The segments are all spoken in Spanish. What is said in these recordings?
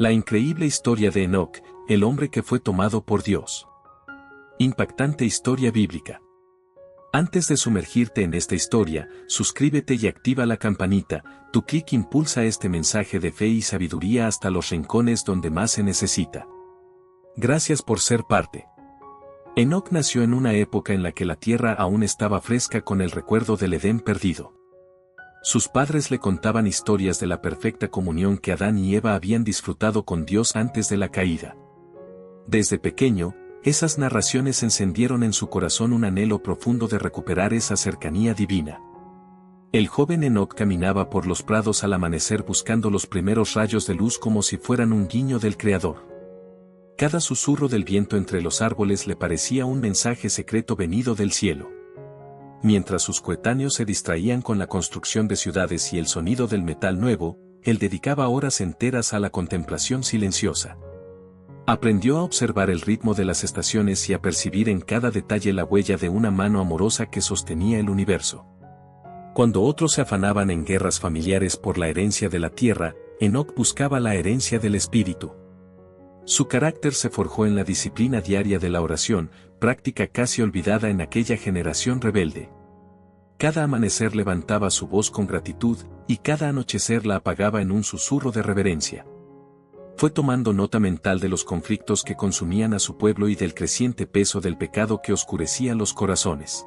La increíble historia de Enoc, el hombre que fue tomado por Dios. Impactante historia bíblica. Antes de sumergirte en esta historia, suscríbete y activa la campanita. Tu clic impulsa este mensaje de fe y sabiduría hasta los rincones donde más se necesita. Gracias por ser parte. Enoc nació en una época en la que la tierra aún estaba fresca con el recuerdo del Edén perdido. Sus padres le contaban historias de la perfecta comunión que Adán y Eva habían disfrutado con Dios antes de la caída. Desde pequeño, esas narraciones encendieron en su corazón un anhelo profundo de recuperar esa cercanía divina. El joven Enoc caminaba por los prados al amanecer buscando los primeros rayos de luz como si fueran un guiño del Creador. Cada susurro del viento entre los árboles le parecía un mensaje secreto venido del cielo. Mientras sus coetáneos se distraían con la construcción de ciudades y el sonido del metal nuevo, él dedicaba horas enteras a la contemplación silenciosa. Aprendió a observar el ritmo de las estaciones y a percibir en cada detalle la huella de una mano amorosa que sostenía el universo. Cuando otros se afanaban en guerras familiares por la herencia de la tierra, Enoc buscaba la herencia del espíritu. Su carácter se forjó en la disciplina diaria de la oración, práctica casi olvidada en aquella generación rebelde. Cada amanecer levantaba su voz con gratitud, y cada anochecer la apagaba en un susurro de reverencia. Fue tomando nota mental de los conflictos que consumían a su pueblo y del creciente peso del pecado que oscurecía los corazones.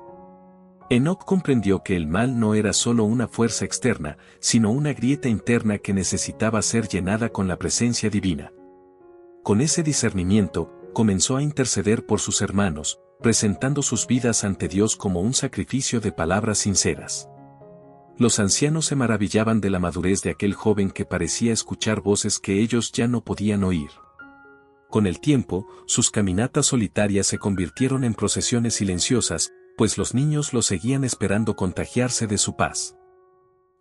Enoc comprendió que el mal no era solo una fuerza externa, sino una grieta interna que necesitaba ser llenada con la presencia divina. Con ese discernimiento, comenzó a interceder por sus hermanos, presentando sus vidas ante Dios como un sacrificio de palabras sinceras. Los ancianos se maravillaban de la madurez de aquel joven que parecía escuchar voces que ellos ya no podían oír. Con el tiempo, sus caminatas solitarias se convirtieron en procesiones silenciosas, pues los niños lo seguían esperando contagiarse de su paz.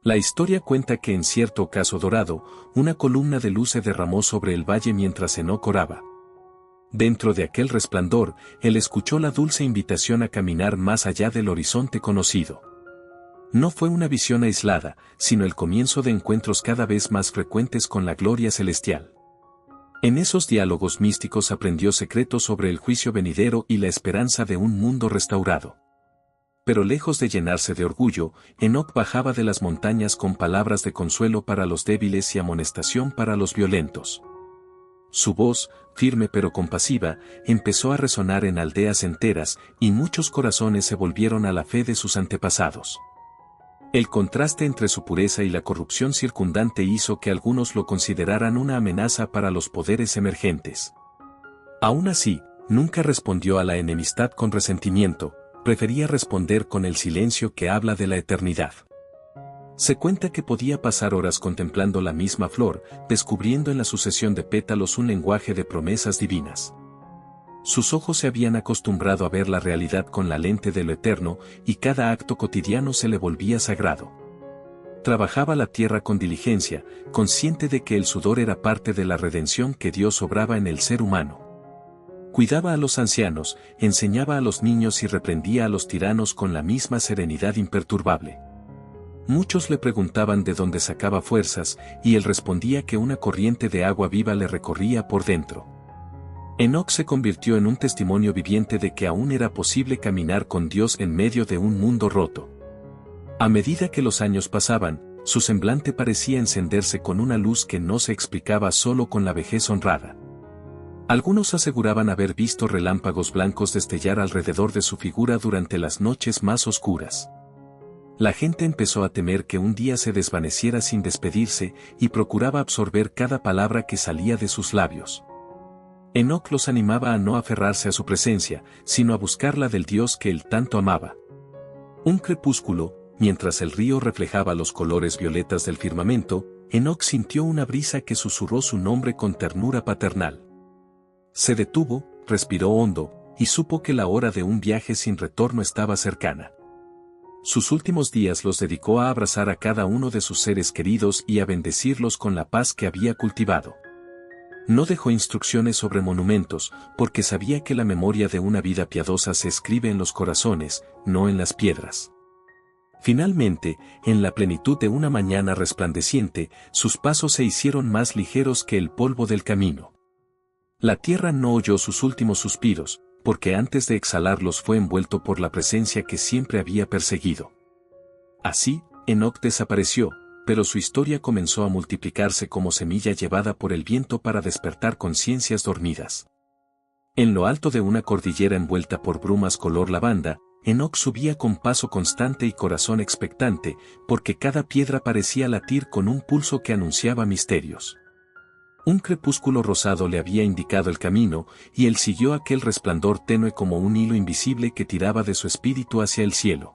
La historia cuenta que en cierto ocaso dorado, una columna de luz se derramó sobre el valle mientras Enoc oraba. Dentro de aquel resplandor, él escuchó la dulce invitación a caminar más allá del horizonte conocido. No fue una visión aislada, sino el comienzo de encuentros cada vez más frecuentes con la gloria celestial. En esos diálogos místicos aprendió secretos sobre el juicio venidero y la esperanza de un mundo restaurado. Pero lejos de llenarse de orgullo, Enoc bajaba de las montañas con palabras de consuelo para los débiles y amonestación para los violentos. Su voz, firme pero compasiva, empezó a resonar en aldeas enteras, y muchos corazones se volvieron a la fe de sus antepasados. El contraste entre su pureza y la corrupción circundante hizo que algunos lo consideraran una amenaza para los poderes emergentes. Aún así, nunca respondió a la enemistad con resentimiento, prefería responder con el silencio que habla de la eternidad. Se cuenta que podía pasar horas contemplando la misma flor, descubriendo en la sucesión de pétalos un lenguaje de promesas divinas. Sus ojos se habían acostumbrado a ver la realidad con la lente de lo eterno, y cada acto cotidiano se le volvía sagrado. Trabajaba la tierra con diligencia, consciente de que el sudor era parte de la redención que Dios obraba en el ser humano. Cuidaba a los ancianos, enseñaba a los niños y reprendía a los tiranos con la misma serenidad imperturbable. Muchos le preguntaban de dónde sacaba fuerzas, y él respondía que una corriente de agua viva le recorría por dentro. Enoc se convirtió en un testimonio viviente de que aún era posible caminar con Dios en medio de un mundo roto. A medida que los años pasaban, su semblante parecía encenderse con una luz que no se explicaba solo con la vejez honrada. Algunos aseguraban haber visto relámpagos blancos destellar alrededor de su figura durante las noches más oscuras. La gente empezó a temer que un día se desvaneciera sin despedirse, y procuraba absorber cada palabra que salía de sus labios. Enoc los animaba a no aferrarse a su presencia, sino a buscar la del Dios que él tanto amaba. Un crepúsculo, mientras el río reflejaba los colores violetas del firmamento, Enoc sintió una brisa que susurró su nombre con ternura paternal. Se detuvo, respiró hondo, y supo que la hora de un viaje sin retorno estaba cercana. Sus últimos días los dedicó a abrazar a cada uno de sus seres queridos y a bendecirlos con la paz que había cultivado. No dejó instrucciones sobre monumentos, porque sabía que la memoria de una vida piadosa se escribe en los corazones, no en las piedras. Finalmente, en la plenitud de una mañana resplandeciente, sus pasos se hicieron más ligeros que el polvo del camino. La tierra no oyó sus últimos suspiros, porque antes de exhalarlos fue envuelto por la presencia que siempre había perseguido. Así, Enoc desapareció, pero su historia comenzó a multiplicarse como semilla llevada por el viento para despertar conciencias dormidas. En lo alto de una cordillera envuelta por brumas color lavanda, Enoc subía con paso constante y corazón expectante, porque cada piedra parecía latir con un pulso que anunciaba misterios. Un crepúsculo rosado le había indicado el camino, y él siguió aquel resplandor tenue como un hilo invisible que tiraba de su espíritu hacia el cielo.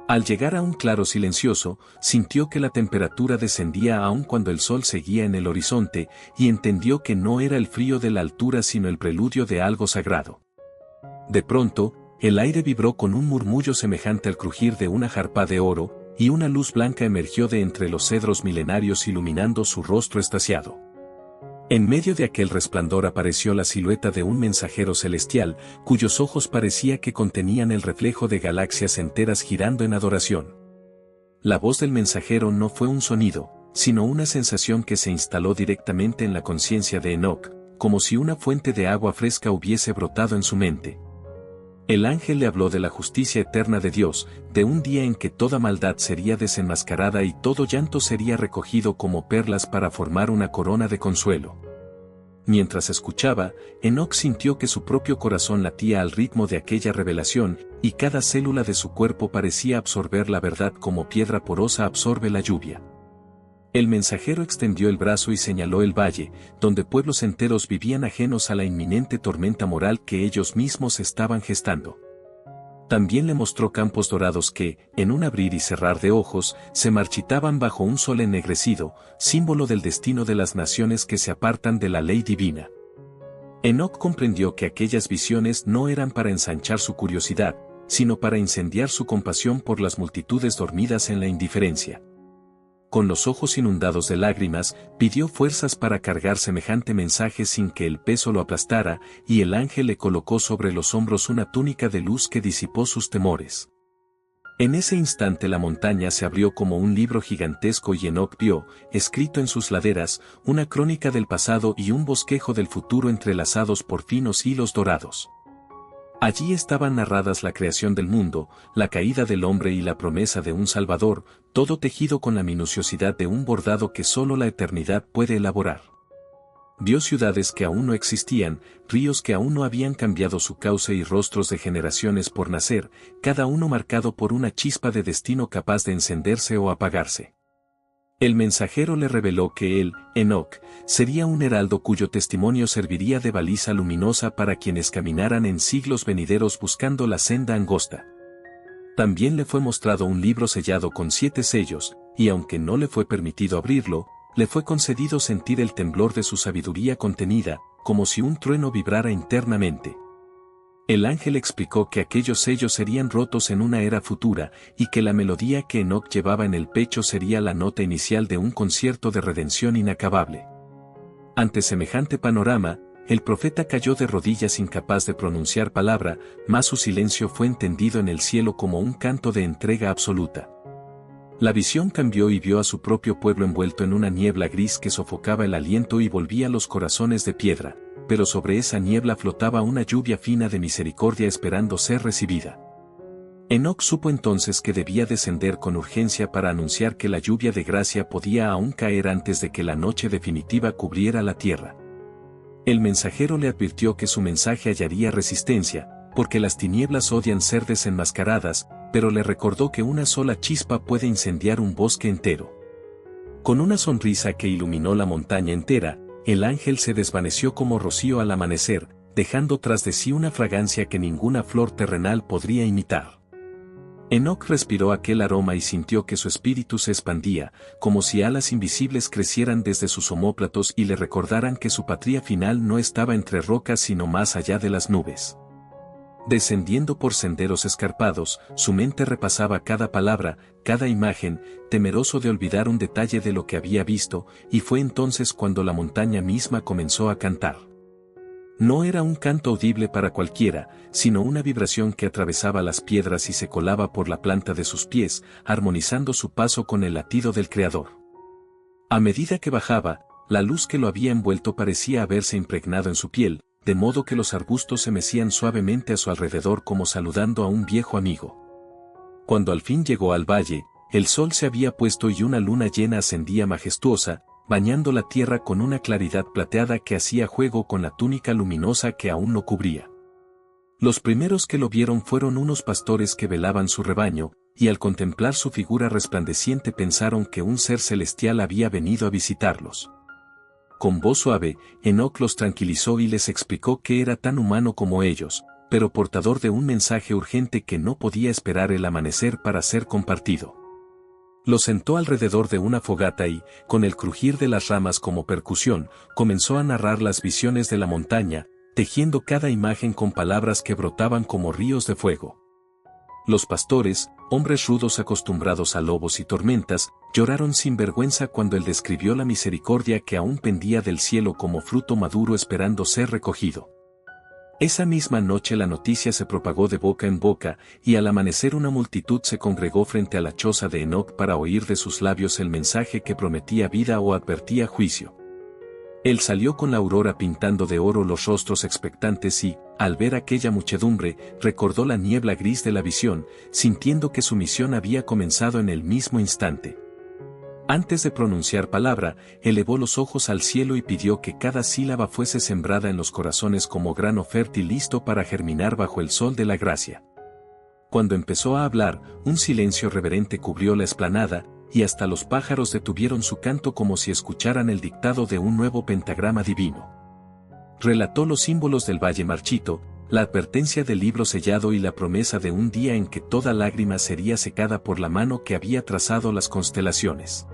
Al llegar a un claro silencioso, sintió que la temperatura descendía aun cuando el sol seguía en el horizonte, y entendió que no era el frío de la altura sino el preludio de algo sagrado. De pronto, el aire vibró con un murmullo semejante al crujir de una jarpa de oro, y una luz blanca emergió de entre los cedros milenarios iluminando su rostro extasiado. En medio de aquel resplandor apareció la silueta de un mensajero celestial, cuyos ojos parecía que contenían el reflejo de galaxias enteras girando en adoración. La voz del mensajero no fue un sonido, sino una sensación que se instaló directamente en la conciencia de Enoc, como si una fuente de agua fresca hubiese brotado en su mente. El ángel le habló de la justicia eterna de Dios, de un día en que toda maldad sería desenmascarada y todo llanto sería recogido como perlas para formar una corona de consuelo. Mientras escuchaba, Enoc sintió que su propio corazón latía al ritmo de aquella revelación, y cada célula de su cuerpo parecía absorber la verdad como piedra porosa absorbe la lluvia. El mensajero extendió el brazo y señaló el valle, donde pueblos enteros vivían ajenos a la inminente tormenta moral que ellos mismos estaban gestando. También le mostró campos dorados que, en un abrir y cerrar de ojos, se marchitaban bajo un sol ennegrecido, símbolo del destino de las naciones que se apartan de la ley divina. Enoc comprendió que aquellas visiones no eran para ensanchar su curiosidad, sino para incendiar su compasión por las multitudes dormidas en la indiferencia. Con los ojos inundados de lágrimas, pidió fuerzas para cargar semejante mensaje sin que el peso lo aplastara, y el ángel le colocó sobre los hombros una túnica de luz que disipó sus temores. En ese instante la montaña se abrió como un libro gigantesco y Enoc vio, escrito en sus laderas, una crónica del pasado y un bosquejo del futuro entrelazados por finos hilos dorados. Allí estaban narradas la creación del mundo, la caída del hombre y la promesa de un Salvador, todo tejido con la minuciosidad de un bordado que solo la eternidad puede elaborar. Vio ciudades que aún no existían, ríos que aún no habían cambiado su cauce y rostros de generaciones por nacer, cada uno marcado por una chispa de destino capaz de encenderse o apagarse. El mensajero le reveló que él, Enoc, sería un heraldo cuyo testimonio serviría de baliza luminosa para quienes caminaran en siglos venideros buscando la senda angosta. También le fue mostrado un libro sellado con 7 sellos, y aunque no le fue permitido abrirlo, le fue concedido sentir el temblor de su sabiduría contenida, como si un trueno vibrara internamente. El ángel explicó que aquellos sellos serían rotos en una era futura, y que la melodía que Enoc llevaba en el pecho sería la nota inicial de un concierto de redención inacabable. Ante semejante panorama, el profeta cayó de rodillas incapaz de pronunciar palabra, mas su silencio fue entendido en el cielo como un canto de entrega absoluta. La visión cambió y vio a su propio pueblo envuelto en una niebla gris que sofocaba el aliento y volvía los corazones de piedra, pero sobre esa niebla flotaba una lluvia fina de misericordia esperando ser recibida. Enoc supo entonces que debía descender con urgencia para anunciar que la lluvia de gracia podía aún caer antes de que la noche definitiva cubriera la tierra. El mensajero le advirtió que su mensaje hallaría resistencia, porque las tinieblas odian ser desenmascaradas, pero le recordó que una sola chispa puede incendiar un bosque entero. Con una sonrisa que iluminó la montaña entera, el ángel se desvaneció como rocío al amanecer, dejando tras de sí una fragancia que ninguna flor terrenal podría imitar. Enoc respiró aquel aroma y sintió que su espíritu se expandía, como si alas invisibles crecieran desde sus omóplatos y le recordaran que su patria final no estaba entre rocas sino más allá de las nubes. Descendiendo por senderos escarpados, su mente repasaba cada palabra, cada imagen, temeroso de olvidar un detalle de lo que había visto, y fue entonces cuando la montaña misma comenzó a cantar. No era un canto audible para cualquiera, sino una vibración que atravesaba las piedras y se colaba por la planta de sus pies, armonizando su paso con el latido del Creador. A medida que bajaba, la luz que lo había envuelto parecía haberse impregnado en su piel, de modo que los arbustos se mecían suavemente a su alrededor como saludando a un viejo amigo. Cuando al fin llegó al valle, el sol se había puesto y una luna llena ascendía majestuosa, bañando la tierra con una claridad plateada que hacía juego con la túnica luminosa que aún lo cubría. Los primeros que lo vieron fueron unos pastores que velaban su rebaño, y al contemplar su figura resplandeciente pensaron que un ser celestial había venido a visitarlos. Con voz suave, Enoc los tranquilizó y les explicó que era tan humano como ellos, pero portador de un mensaje urgente que no podía esperar el amanecer para ser compartido. Lo sentó alrededor de una fogata y, con el crujir de las ramas como percusión, comenzó a narrar las visiones de la montaña, tejiendo cada imagen con palabras que brotaban como ríos de fuego. Los pastores, hombres rudos acostumbrados a lobos y tormentas, lloraron sin vergüenza cuando él describió la misericordia que aún pendía del cielo como fruto maduro esperando ser recogido. Esa misma noche la noticia se propagó de boca en boca, y al amanecer una multitud se congregó frente a la choza de Enoc para oír de sus labios el mensaje que prometía vida o advertía juicio. Él salió con la aurora pintando de oro los rostros expectantes y, al ver aquella muchedumbre, recordó la niebla gris de la visión, sintiendo que su misión había comenzado en el mismo instante. Antes de pronunciar palabra, elevó los ojos al cielo y pidió que cada sílaba fuese sembrada en los corazones como grano fértil listo para germinar bajo el sol de la gracia. Cuando empezó a hablar, un silencio reverente cubrió la explanada, y hasta los pájaros detuvieron su canto como si escucharan el dictado de un nuevo pentagrama divino. Relató los símbolos del valle marchito, la advertencia del libro sellado y la promesa de un día en que toda lágrima sería secada por la mano que había trazado las constelaciones.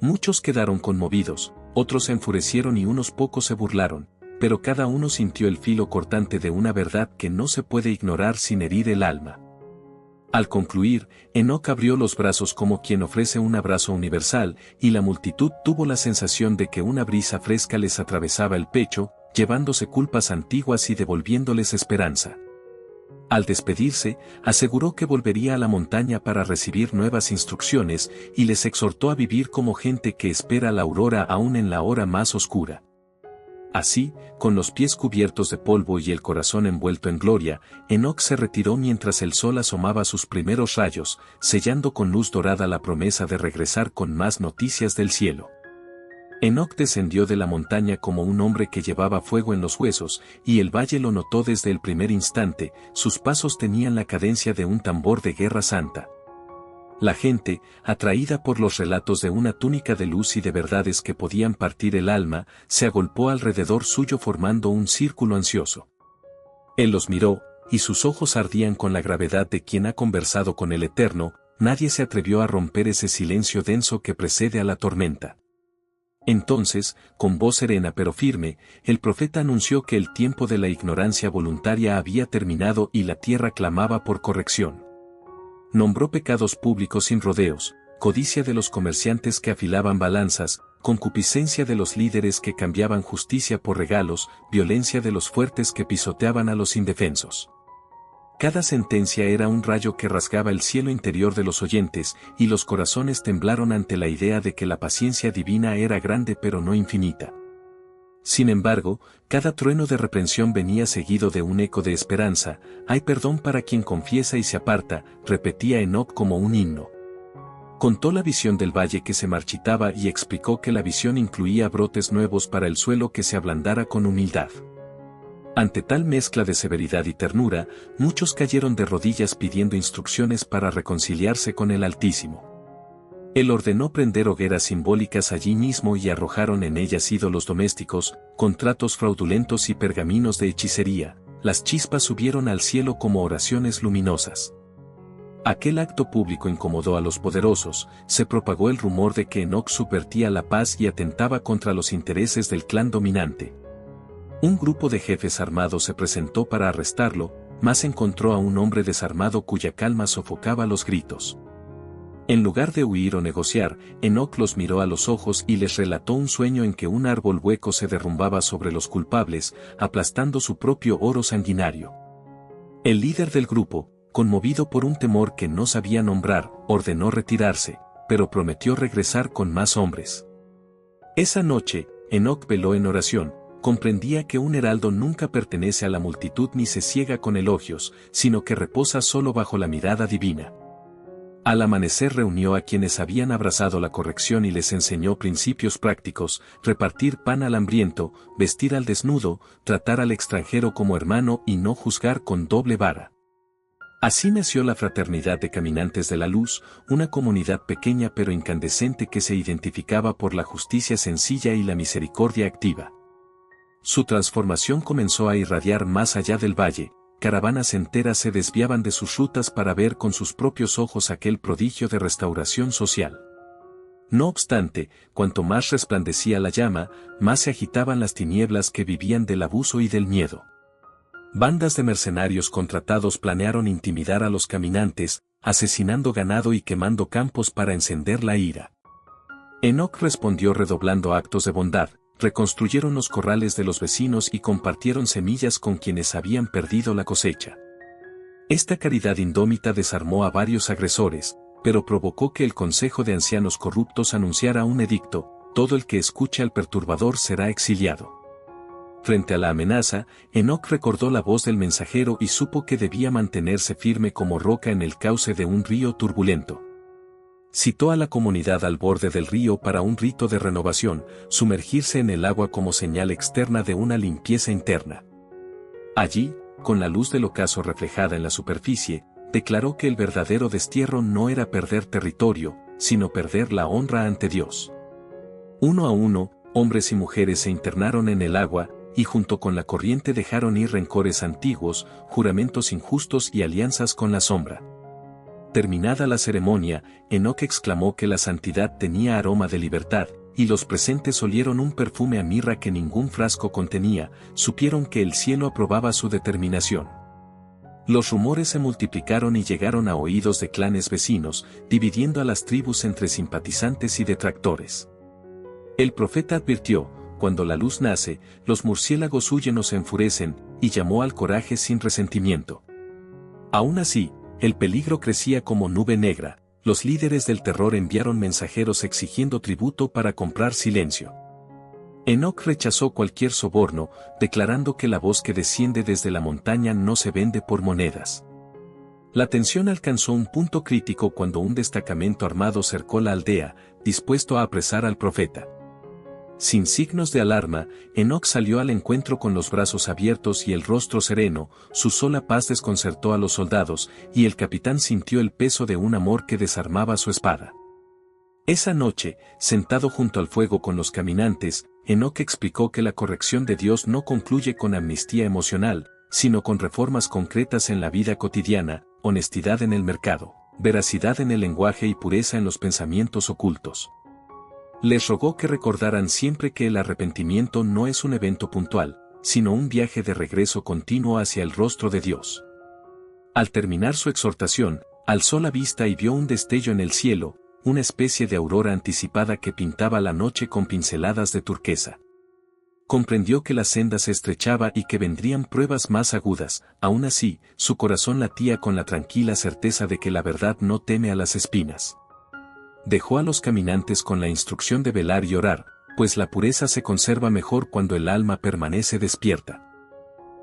Muchos quedaron conmovidos, otros se enfurecieron y unos pocos se burlaron, pero cada uno sintió el filo cortante de una verdad que no se puede ignorar sin herir el alma. Al concluir, Enoc abrió los brazos como quien ofrece un abrazo universal, y la multitud tuvo la sensación de que una brisa fresca les atravesaba el pecho, llevándose culpas antiguas y devolviéndoles esperanza. Al despedirse, aseguró que volvería a la montaña para recibir nuevas instrucciones, y les exhortó a vivir como gente que espera la aurora aún en la hora más oscura. Así, con los pies cubiertos de polvo y el corazón envuelto en gloria, Enoc se retiró mientras el sol asomaba sus primeros rayos, sellando con luz dorada la promesa de regresar con más noticias del cielo. Enoc descendió de la montaña como un hombre que llevaba fuego en los huesos, y el valle lo notó desde el primer instante, sus pasos tenían la cadencia de un tambor de guerra santa. La gente, atraída por los relatos de una túnica de luz y de verdades que podían partir el alma, se agolpó alrededor suyo formando un círculo ansioso. Él los miró, y sus ojos ardían con la gravedad de quien ha conversado con el Eterno. Nadie se atrevió a romper ese silencio denso que precede a la tormenta. Entonces, con voz serena pero firme, el profeta anunció que el tiempo de la ignorancia voluntaria había terminado y la tierra clamaba por corrección. Nombró pecados públicos sin rodeos, codicia de los comerciantes que afilaban balanzas, concupiscencia de los líderes que cambiaban justicia por regalos, violencia de los fuertes que pisoteaban a los indefensos. Cada sentencia era un rayo que rasgaba el cielo interior de los oyentes, y los corazones temblaron ante la idea de que la paciencia divina era grande pero no infinita. Sin embargo, cada trueno de reprensión venía seguido de un eco de esperanza. Hay perdón para quien confiesa y se aparta, repetía Enoc como un himno. Contó la visión del valle que se marchitaba y explicó que la visión incluía brotes nuevos para el suelo que se ablandara con humildad. Ante tal mezcla de severidad y ternura, muchos cayeron de rodillas pidiendo instrucciones para reconciliarse con el Altísimo. Él ordenó prender hogueras simbólicas allí mismo y arrojaron en ellas ídolos domésticos, contratos fraudulentos y pergaminos de hechicería. Las chispas subieron al cielo como oraciones luminosas. Aquel acto público incomodó a los poderosos, se propagó el rumor de que Enoc subvertía la paz y atentaba contra los intereses del clan dominante. Un grupo de jefes armados se presentó para arrestarlo, mas encontró a un hombre desarmado cuya calma sofocaba los gritos. En lugar de huir o negociar, Enoc los miró a los ojos y les relató un sueño en que un árbol hueco se derrumbaba sobre los culpables, aplastando su propio oro sanguinario. El líder del grupo, conmovido por un temor que no sabía nombrar, ordenó retirarse, pero prometió regresar con más hombres. Esa noche, Enoc veló en oración. Comprendía que un heraldo nunca pertenece a la multitud ni se ciega con elogios, sino que reposa solo bajo la mirada divina. Al amanecer reunió a quienes habían abrazado la corrección y les enseñó principios prácticos: repartir pan al hambriento, vestir al desnudo, tratar al extranjero como hermano y no juzgar con doble vara. Así nació la Fraternidad de Caminantes de la Luz, una comunidad pequeña pero incandescente que se identificaba por la justicia sencilla y la misericordia activa. Su transformación comenzó a irradiar más allá del valle. Caravanas enteras se desviaban de sus rutas para ver con sus propios ojos aquel prodigio de restauración social. No obstante, cuanto más resplandecía la llama, más se agitaban las tinieblas que vivían del abuso y del miedo. Bandas de mercenarios contratados planearon intimidar a los caminantes, asesinando ganado y quemando campos para encender la ira. Enoc respondió redoblando actos de bondad. Reconstruyeron los corrales de los vecinos y compartieron semillas con quienes habían perdido la cosecha. Esta caridad indómita desarmó a varios agresores, pero provocó que el Consejo de Ancianos corruptos anunciara un edicto: todo el que escuche al perturbador será exiliado. Frente a la amenaza, Enoc recordó la voz del mensajero y supo que debía mantenerse firme como roca en el cauce de un río turbulento. Citó a la comunidad al borde del río para un rito de renovación: sumergirse en el agua como señal externa de una limpieza interna. Allí, con la luz del ocaso reflejada en la superficie, declaró que el verdadero destierro no era perder territorio, sino perder la honra ante Dios. Uno a uno, hombres y mujeres se internaron en el agua, y junto con la corriente dejaron ir rencores antiguos, juramentos injustos y alianzas con la sombra. Terminada la ceremonia, Enoc exclamó que la santidad tenía aroma de libertad, y los presentes olieron un perfume a mirra que ningún frasco contenía. Supieron que el cielo aprobaba su determinación. Los rumores se multiplicaron y llegaron a oídos de clanes vecinos, dividiendo a las tribus entre simpatizantes y detractores. El profeta advirtió: cuando la luz nace, los murciélagos huyen o se enfurecen, y llamó al coraje sin resentimiento. Aún así, el peligro crecía como nube negra. Los líderes del terror enviaron mensajeros exigiendo tributo para comprar silencio. Enoc rechazó cualquier soborno, declarando que la voz que desciende desde la montaña no se vende por monedas. La tensión alcanzó un punto crítico cuando un destacamento armado cercó la aldea, dispuesto a apresar al profeta. Sin signos de alarma, Enoc salió al encuentro con los brazos abiertos y el rostro sereno. Su sola paz desconcertó a los soldados, y el capitán sintió el peso de un amor que desarmaba su espada. Esa noche, sentado junto al fuego con los caminantes, Enoc explicó que la corrección de Dios no concluye con amnistía emocional, sino con reformas concretas en la vida cotidiana: honestidad en el mercado, veracidad en el lenguaje y pureza en los pensamientos ocultos. Les rogó que recordaran siempre que el arrepentimiento no es un evento puntual, sino un viaje de regreso continuo hacia el rostro de Dios. Al terminar su exhortación, alzó la vista y vio un destello en el cielo, una especie de aurora anticipada que pintaba la noche con pinceladas de turquesa. Comprendió que la senda se estrechaba y que vendrían pruebas más agudas. Aún así, su corazón latía con la tranquila certeza de que la verdad no teme a las espinas. Dejó a los caminantes con la instrucción de velar y orar, pues la pureza se conserva mejor cuando el alma permanece despierta.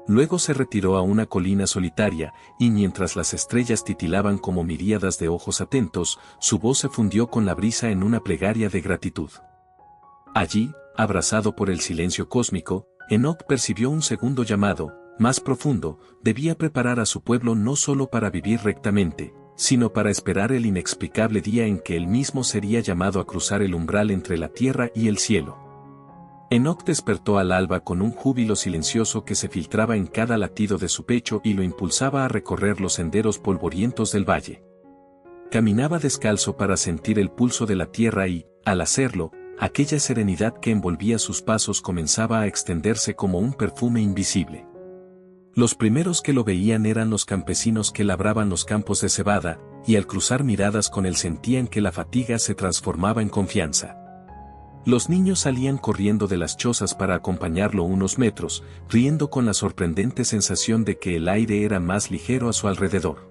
Luego se retiró a una colina solitaria, y mientras las estrellas titilaban como miríadas de ojos atentos, su voz se fundió con la brisa en una plegaria de gratitud. Allí, abrazado por el silencio cósmico, Enoc percibió un segundo llamado, más profundo: debía preparar a su pueblo no solo para vivir rectamente, sino para esperar el inexplicable día en que él mismo sería llamado a cruzar el umbral entre la tierra y el cielo. Enoc despertó al alba con un júbilo silencioso que se filtraba en cada latido de su pecho y lo impulsaba a recorrer los senderos polvorientos del valle. Caminaba descalzo para sentir el pulso de la tierra y, al hacerlo, aquella serenidad que envolvía sus pasos comenzaba a extenderse como un perfume invisible. Los primeros que lo veían eran los campesinos que labraban los campos de cebada, y al cruzar miradas con él sentían que la fatiga se transformaba en confianza. Los niños salían corriendo de las chozas para acompañarlo unos metros, riendo con la sorprendente sensación de que el aire era más ligero a su alrededor.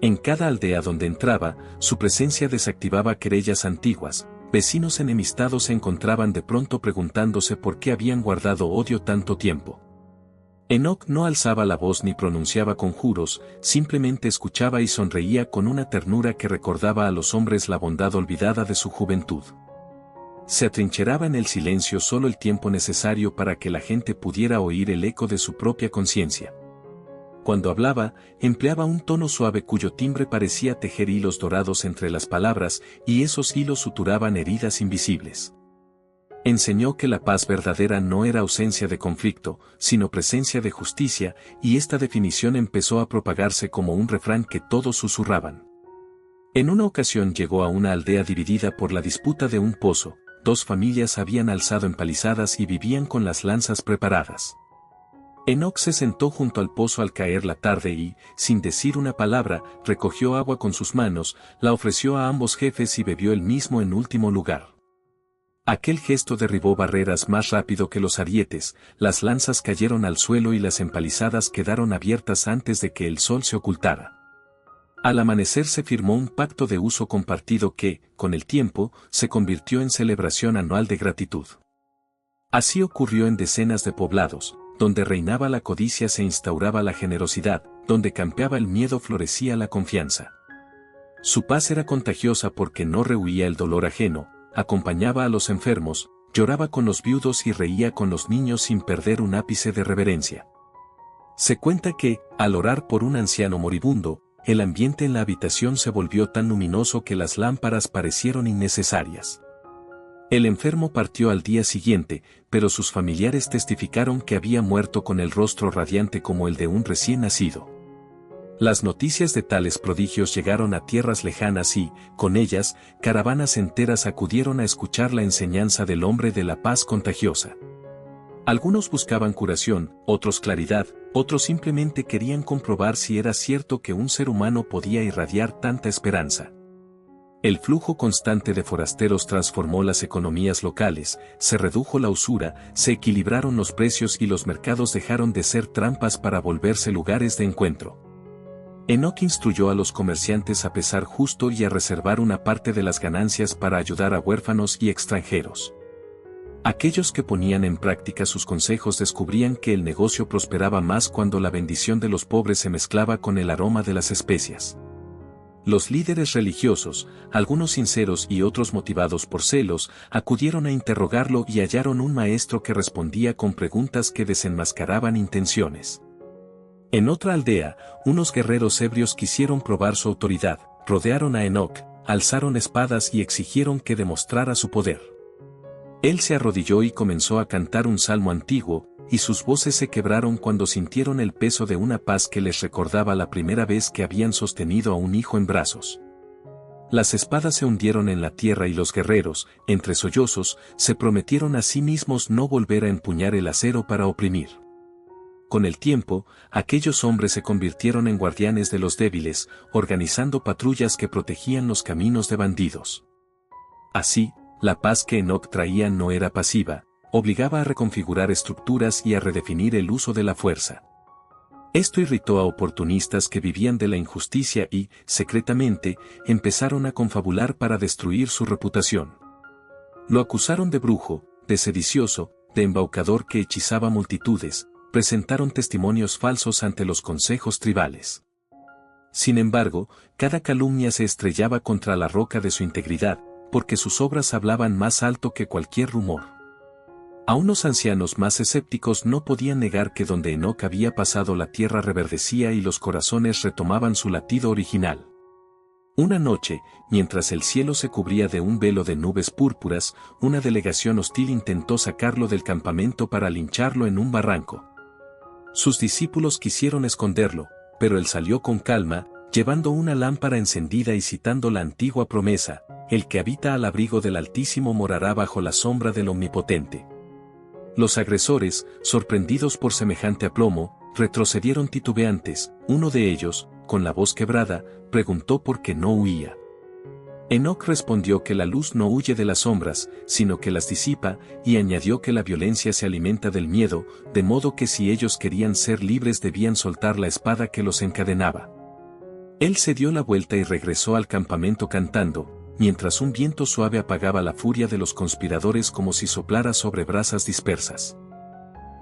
En cada aldea donde entraba, su presencia desactivaba querellas antiguas. Vecinos enemistados se encontraban de pronto preguntándose por qué habían guardado odio tanto tiempo. Enoc no alzaba la voz ni pronunciaba conjuros, simplemente escuchaba y sonreía con una ternura que recordaba a los hombres la bondad olvidada de su juventud. Se atrincheraba en el silencio solo el tiempo necesario para que la gente pudiera oír el eco de su propia conciencia. Cuando hablaba, empleaba un tono suave cuyo timbre parecía tejer hilos dorados entre las palabras, y esos hilos suturaban heridas invisibles. Enseñó que la paz verdadera no era ausencia de conflicto, sino presencia de justicia, y esta definición empezó a propagarse como un refrán que todos susurraban. En una ocasión llegó a una aldea dividida por la disputa de un pozo. 2 familias habían alzado empalizadas y vivían con las lanzas preparadas. Enoc se sentó junto al pozo al caer la tarde y, sin decir una palabra, recogió agua con sus manos, la ofreció a ambos jefes y bebió él mismo en último lugar. Aquel gesto derribó barreras más rápido que los arietes, las lanzas cayeron al suelo y las empalizadas quedaron abiertas antes de que el sol se ocultara. Al amanecer se firmó un pacto de uso compartido que, con el tiempo, se convirtió en celebración anual de gratitud. Así ocurrió en decenas de poblados, donde reinaba la codicia se instauraba la generosidad, donde campeaba el miedo florecía la confianza. Su paz era contagiosa porque no rehuía el dolor ajeno, acompañaba a los enfermos, lloraba con los viudos y reía con los niños sin perder un ápice de reverencia. Se cuenta que, al orar por un anciano moribundo, el ambiente en la habitación se volvió tan luminoso que las lámparas parecieron innecesarias. El enfermo partió al día siguiente, pero sus familiares testificaron que había muerto con el rostro radiante como el de un recién nacido. Las noticias de tales prodigios llegaron a tierras lejanas y, con ellas, caravanas enteras acudieron a escuchar la enseñanza del hombre de la paz contagiosa. Algunos buscaban curación, otros claridad, otros simplemente querían comprobar si era cierto que un ser humano podía irradiar tanta esperanza. El flujo constante de forasteros transformó las economías locales, se redujo la usura, se equilibraron los precios y los mercados dejaron de ser trampas para volverse lugares de encuentro. Enoc instruyó a los comerciantes a pesar justo y a reservar una parte de las ganancias para ayudar a huérfanos y extranjeros. Aquellos que ponían en práctica sus consejos descubrían que el negocio prosperaba más cuando la bendición de los pobres se mezclaba con el aroma de las especias. Los líderes religiosos, algunos sinceros y otros motivados por celos, acudieron a interrogarlo y hallaron un maestro que respondía con preguntas que desenmascaraban intenciones. En otra aldea, unos guerreros ebrios quisieron probar su autoridad, rodearon a Enoc, alzaron espadas y exigieron que demostrara su poder. Él se arrodilló y comenzó a cantar un salmo antiguo, y sus voces se quebraron cuando sintieron el peso de una paz que les recordaba la primera vez que habían sostenido a un hijo en brazos. Las espadas se hundieron en la tierra y los guerreros, entre sollozos, se prometieron a sí mismos no volver a empuñar el acero para oprimir. Con el tiempo, aquellos hombres se convirtieron en guardianes de los débiles, organizando patrullas que protegían los caminos de bandidos. Así, la paz que Enoc traía no era pasiva, obligaba a reconfigurar estructuras y a redefinir el uso de la fuerza. Esto irritó a oportunistas que vivían de la injusticia y, secretamente, empezaron a confabular para destruir su reputación. Lo acusaron de brujo, de sedicioso, de embaucador que hechizaba multitudes, presentaron testimonios falsos ante los consejos tribales. Sin embargo, cada calumnia se estrellaba contra la roca de su integridad, porque sus obras hablaban más alto que cualquier rumor. A unos ancianos más escépticos no podían negar que donde Enoc había pasado la tierra reverdecía y los corazones retomaban su latido original. Una noche, mientras el cielo se cubría de un velo de nubes púrpuras, una delegación hostil intentó sacarlo del campamento para lincharlo en un barranco. Sus discípulos quisieron esconderlo, pero él salió con calma, llevando una lámpara encendida y citando la antigua promesa: el que habita al abrigo del Altísimo morará bajo la sombra del Omnipotente. Los agresores, sorprendidos por semejante aplomo, retrocedieron titubeantes. Uno de ellos, con la voz quebrada, preguntó por qué no huía. Enoc respondió que la luz no huye de las sombras, sino que las disipa, y añadió que la violencia se alimenta del miedo, de modo que si ellos querían ser libres debían soltar la espada que los encadenaba. Él se dio la vuelta y regresó al campamento cantando, mientras un viento suave apagaba la furia de los conspiradores como si soplara sobre brasas dispersas.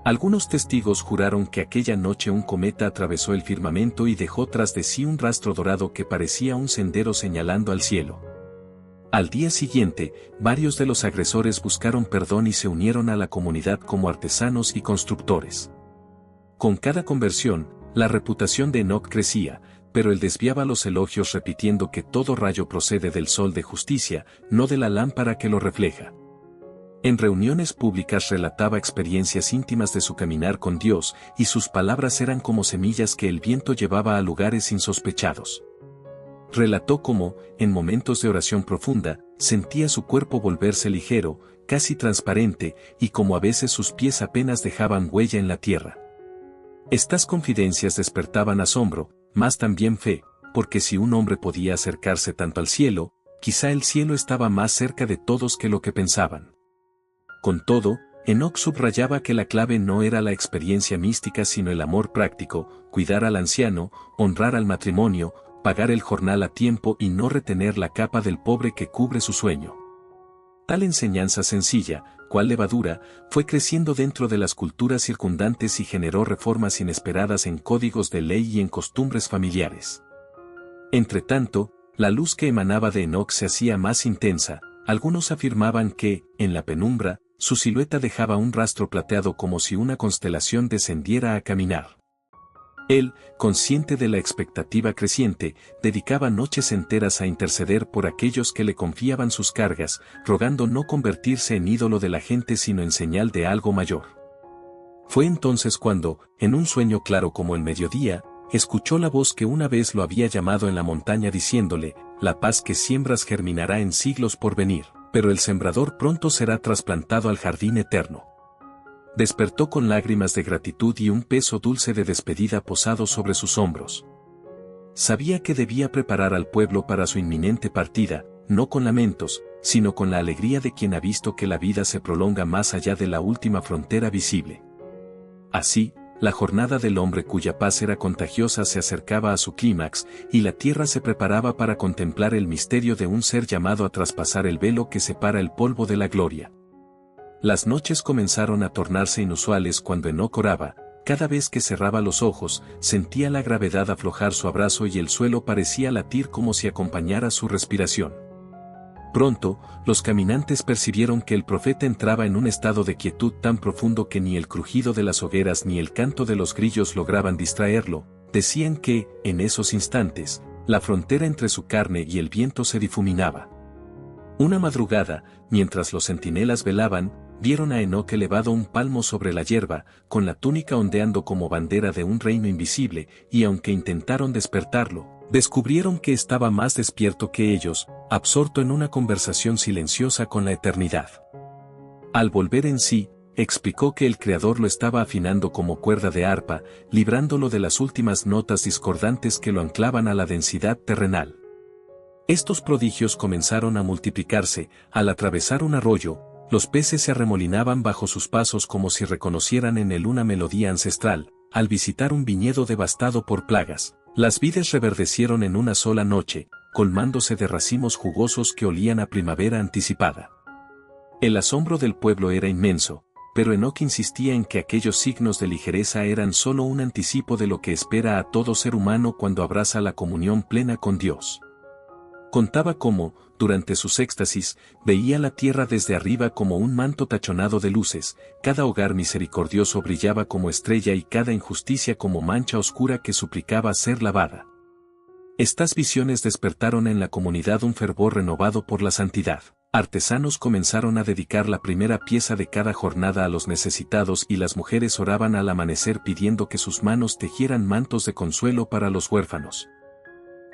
Algunos testigos juraron que aquella noche un cometa atravesó el firmamento y dejó tras de sí un rastro dorado que parecía un sendero señalando al cielo. Al día siguiente, varios de los agresores buscaron perdón y se unieron a la comunidad como artesanos y constructores. Con cada conversión, la reputación de Enoc crecía, pero él desviaba los elogios repitiendo que todo rayo procede del sol de justicia, no de la lámpara que lo refleja. En reuniones públicas relataba experiencias íntimas de su caminar con Dios, y sus palabras eran como semillas que el viento llevaba a lugares insospechados. Relató cómo, en momentos de oración profunda, sentía su cuerpo volverse ligero, casi transparente, y como a veces sus pies apenas dejaban huella en la tierra. Estas confidencias despertaban asombro, mas también fe, porque si un hombre podía acercarse tanto al cielo, quizá el cielo estaba más cerca de todos que lo que pensaban. Con todo, Enoc subrayaba que la clave no era la experiencia mística sino el amor práctico, cuidar al anciano, honrar al matrimonio, pagar el jornal a tiempo y no retener la capa del pobre que cubre su sueño. Tal enseñanza sencilla, cual levadura, fue creciendo dentro de las culturas circundantes y generó reformas inesperadas en códigos de ley y en costumbres familiares. Entretanto, la luz que emanaba de Enoc se hacía más intensa. Algunos afirmaban que, en la penumbra, su silueta dejaba un rastro plateado como si una constelación descendiera a caminar. Él, consciente de la expectativa creciente, dedicaba noches enteras a interceder por aquellos que le confiaban sus cargas, rogando no convertirse en ídolo de la gente sino en señal de algo mayor. Fue entonces cuando, en un sueño claro como el mediodía, escuchó la voz que una vez lo había llamado en la montaña diciéndole, «La paz que siembras germinará en siglos por venir, pero el sembrador pronto será trasplantado al jardín eterno». Despertó con lágrimas de gratitud y un peso dulce de despedida posado sobre sus hombros. Sabía que debía preparar al pueblo para su inminente partida, no con lamentos, sino con la alegría de quien ha visto que la vida se prolonga más allá de la última frontera visible. Así, la jornada del hombre cuya paz era contagiosa se acercaba a su clímax, y la tierra se preparaba para contemplar el misterio de un ser llamado a traspasar el velo que separa el polvo de la gloria. Las noches comenzaron a tornarse inusuales cuando Enoc oraba. Cada vez que cerraba los ojos, sentía la gravedad aflojar su abrazo y el suelo parecía latir como si acompañara su respiración. Pronto, los caminantes percibieron que el profeta entraba en un estado de quietud tan profundo que ni el crujido de las hogueras ni el canto de los grillos lograban distraerlo. Decían que, en esos instantes, la frontera entre su carne y el viento se difuminaba. Una madrugada, mientras los centinelas velaban, vieron a Enoc elevado un palmo sobre la hierba, con la túnica ondeando como bandera de un reino invisible, y aunque intentaron despertarlo, descubrieron que estaba más despierto que ellos, absorto en una conversación silenciosa con la eternidad. Al volver en sí, explicó que el Creador lo estaba afinando como cuerda de arpa, librándolo de las últimas notas discordantes que lo anclaban a la densidad terrenal. Estos prodigios comenzaron a multiplicarse. Al atravesar un arroyo, los peces se arremolinaban bajo sus pasos como si reconocieran en él una melodía ancestral. Al visitar un viñedo devastado por plagas, las vides reverdecieron en una sola noche, colmándose de racimos jugosos que olían a primavera anticipada. El asombro del pueblo era inmenso, pero Enoc insistía en que aquellos signos de ligereza eran solo un anticipo de lo que espera a todo ser humano cuando abraza la comunión plena con Dios. Contaba cómo, durante sus éxtasis, veía la tierra desde arriba como un manto tachonado de luces, cada hogar misericordioso brillaba como estrella y cada injusticia como mancha oscura que suplicaba ser lavada. Estas visiones despertaron en la comunidad un fervor renovado por la santidad. Artesanos comenzaron a dedicar la primera pieza de cada jornada a los necesitados y las mujeres oraban al amanecer pidiendo que sus manos tejieran mantos de consuelo para los huérfanos.